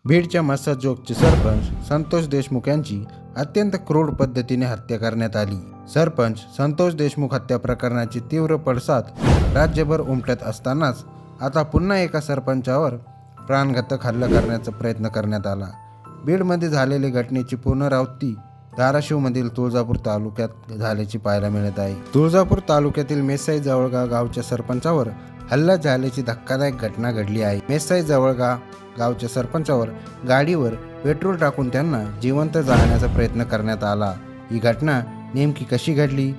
बीडच्या मसाजोगचे सरपंच संतोष देशमुख यांची अत्यंत क्रूर पद्धतीने हत्या करण्यात आली। सरपंच संतोष देशमुख हत्या प्रकरणाची तीव्र पडसाद राज्यभर उमटत असतानाच आता पुन्हा एका सरपंचावर प्राणघातक हल्ला करण्याचा प्रयत्न करण्यात आला। बीडमध्ये झालेल्या घटनेची पुनरावृत्ती धाराशिवमधील तुळजापूर तालुक्यात झाल्याची पाहायला मिळत आहे। तुळजापूर तालुक्यातील मेसाई जवळगा गावच्या सरपंचावर हल्ला झाल्याची धक्कादायक घटना घडली आहे। मेसाई जवळगा गावच्या सरपंचावर गाडीवर पेट्रोल टाकून त्यांना जिवंत जाळण्याचा प्रयत्न करण्यात आला। ही घटना नेमकी कशी घडली,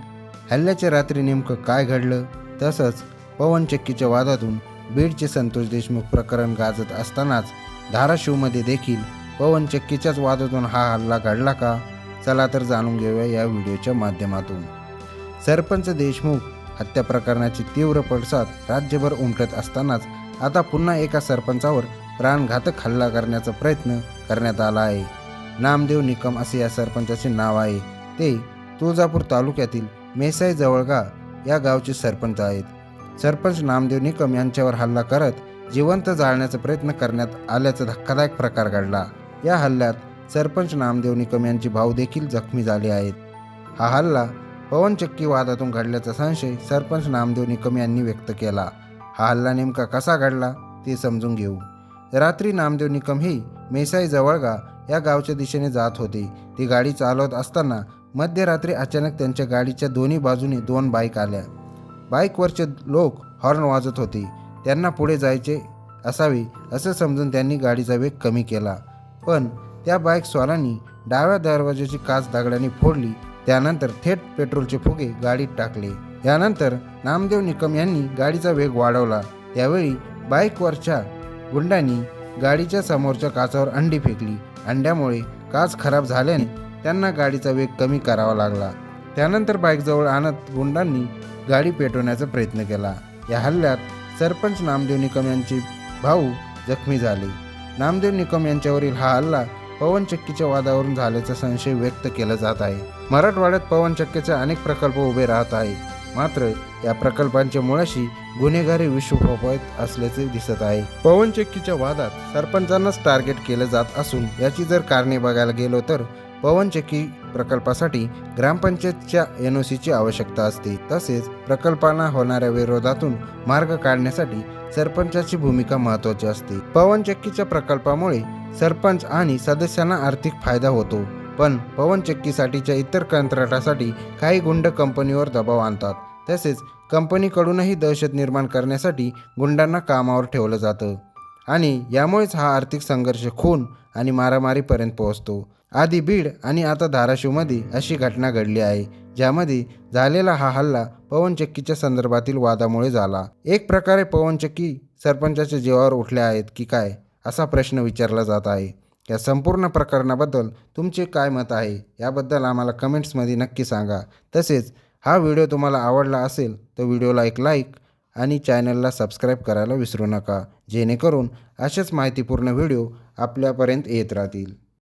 हल्ल्याच्या रात्री नेमकं काय घडलं, तसंच पवन चक्कीच्या वादातून बीडचे संतोष देशमुख प्रकरण गाजत असतानाच धाराशिवमध्ये देखील पवन चक्कीच्याच वादातून हा हल्ला घडला का, चला तर जाणून घेऊया या व्हिडिओच्या माध्यमातून। सरपंच देशमुख हत्या प्रकरणाची तीव्र पडसाद राज्यभर उमटत असतानाच आता पुन्हा एका सरपंचावर प्राणघातक हल्ला करण्याचा प्रयत्न करण्यात आला आहे। नामदेव निकम असे या सरपंचाचे नाव आहे। ते तुळजापूर तालुक्यातील मेसाई जवळगा या गावचे सरपंच आहेत। सरपंच नामदेव निकम यांच्यावर हल्ला करत जिवंत जाळण्याचा प्रयत्न करण्यात आल्याचा धक्कादायक प्रकार घडला। या हल्ल्यात सरपंच नामदेव निकम यांचे भाऊ देखील जखमी झाले आहेत। हा हल्ला पवन चक्की वादातून घडल्याचा संशय सरपंच नामदेव निकम यांनी व्यक्त केला। हा हल्ला नेमका कसा घडला ते समजून घेऊ। रात्री नामदेव निकम हे मेसाई जवळगा या गावच्या दिशेने जात होते। ती गाडी चालवत असताना मध्यरात्री अचानक त्यांच्या गाडीच्या दोन्ही बाजूने दोन बाईक आल्या। बाईकवरचे लोक हॉर्न वाजत होते। त्यांना पुढे जायचे असावे असं समजून त्यांनी गाडीचा वेग कमी केला, पण त्या बाईक स्वारांनी डाव्या दरवाजाची काच दगडाने फोडली। त्यानंतर थेट पेट्रोलचे फुगे गाडीत टाकले। यानंतर नामदेव निकम यांनी गाडीचा वेग वाढवला। त्यावेळी बाईकवरच्या गुंडांनी गाडीच्या समोरच्या काचावर अंडी फेकली। अंड्यामुळे काच खराब झाल्याने त्यांना गाडीचा वेग कमी करावा लागला। त्यानंतर बाईकजवळ आणत गुंडांनी गाडी पेटवण्याचा प्रयत्न केला। या हल्ल्यात सरपंच नामदेव निकम यांचे भाऊ जखमी झाले। नामदेव निकम यांच्यावरील हा हल्ला पवन चक्कीच्या वादावरून झाल्याचा संशय व्यक्त केला जात आहे। मराठवाड्यात पवन चक्कीचे अनेक प्रकल्प उभे राहत आहे, मात्र या प्रकल्पांच्या मुळाशी गुन्हेगारी विष फोफावत असल्याचे दिसत आहे। पवन चक्कीच्या वादात सरपंचांनाच टार्गेट केलं जात असून याची जर कारणे बघायला गेलो तर पवन चक्की प्रकल्पासाठी ग्रामपंचायतच्या NOCची आवश्यकता असते। तसेच प्रकल्पांना होणाऱ्या विरोधातून मार्ग काढण्यासाठी सरपंचाची भूमिका महत्त्वाची असते। पवन चक्कीच्या प्रकल्पामुळे सरपंच आणि सदस्यांना आर्थिक फायदा होतो, पण पवन चक्कीसाठीच्या इतर कंत्राटासाठी काही गुंड कंपनीवर दबाव आणतात। तसेच कंपनीकडूनही दहशत निर्माण करण्यासाठी गुंडांना कामावर ठेवलं जातं आणि यामुळेच हा आर्थिक संघर्ष खून आणि मारामारीपर्यंत पोहोचतो। आधी बीड आणि आता धाराशिवमध्ये अशी घटना घडली आहे, ज्यामध्ये झालेला हा हल्ला पवन चक्कीच्या संदर्भातील वादामुळे झाला। एक प्रकारे पवन चक्की सरपंचाच्या जीवावर उठल्या आहेत की काय, असा प्रश्न विचारला जात आहे। या संपूर्ण प्रकरणाबद्दल तुमचे काय मत आहे याबद्दल आम्हाला कमेंट्समध्ये नक्की सांगा। तसेच हा व्हिडिओ तुम्हाला आवडला असेल तर व्हिडिओला एक लाईक आणि चॅनलला सबस्क्राईब करायला विसरू नका, जेणेकरून अशाच माहितीपूर्ण व्हिडिओ आपल्यापर्यंत येत राहतील।